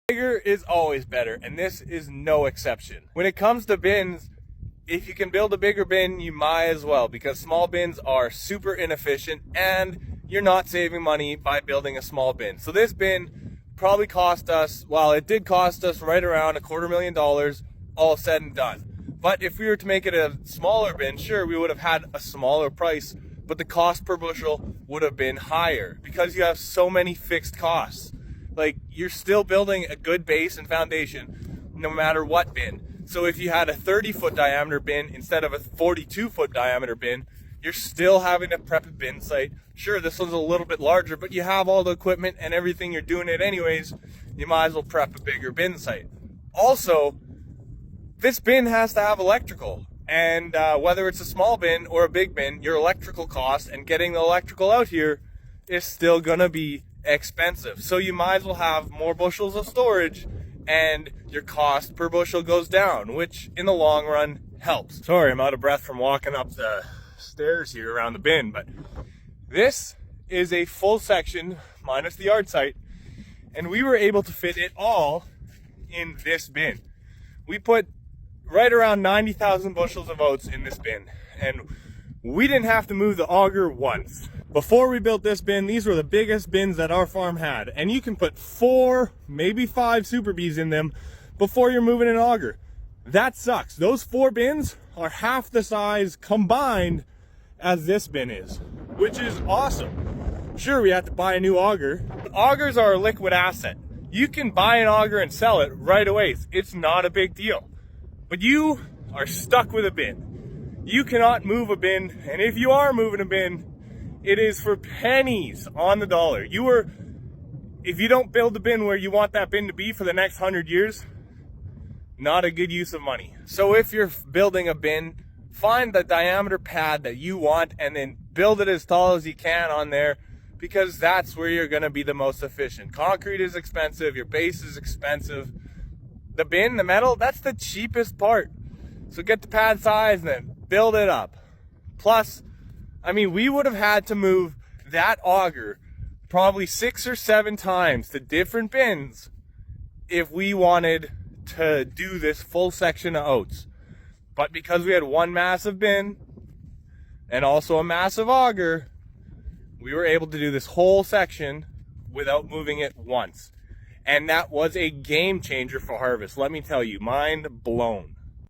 Bigger is always better, and this is no exception. When it comes to bins, if you can build a bigger bin, you might as well, because small bins are super inefficient and you're not saving money by building a small bin. So this bin probably cost us, well, it did cost us right around $250,000 all said and done. But if we were to make it a smaller bin, sure, we would have had a smaller price, but the cost per bushel would have been higher because you have so many fixed costs. Like, you're still building a good base and foundation no matter what bin. So if you had a 30-foot diameter bin instead of a 42-foot diameter bin, you're still having to prep a bin site. Sure, this one's a little bit larger, but you have all the equipment and everything, you're doing it anyways, you might as well prep a bigger bin site. Also, this bin has to have electrical. And whether it's a small bin or a big bin, your electrical cost and getting the electrical out here is still gonna be expensive. So you might as well have more bushels of storage and your cost per bushel goes down, which in the long run helps. Sorry, I'm out of breath from walking up the stairs here around the bin, but this is a full section minus the yard site, and we were able to fit it all in this bin. We put right around 90,000 bushels of oats in this bin, and we didn't have to move the auger once. Before we built this bin, these were the biggest bins that our farm had, and you can put 4, maybe 5 Super Bs in them before you're moving an auger. That sucks. Those 4 bins are half the size combined as this bin is, which is awesome. Sure, we had to buy a new auger, but augers are a liquid asset. You can buy an auger and sell it right away. It's not a big deal. But you are stuck with a bin. You cannot move a bin, and if you are moving a bin, it is for pennies on the dollar. If you don't build the bin where you want that bin to be for the next 100 years, not a good use of money. So if you're building a bin, find the diameter pad that you want and then build it as tall as you can on there, because that's where you're gonna be the most efficient. Concrete is expensive, your base is expensive. The bin, the metal, that's the cheapest part. So get the pad size and then build it up. Plus, I mean, we would have had to move that auger probably 6 or 7 times to different bins if we wanted to do this full section of oats. But because we had one massive bin and also a massive auger, we were able to do this whole section without moving it once. And that was a game changer for harvest. Let me tell you, mind blown.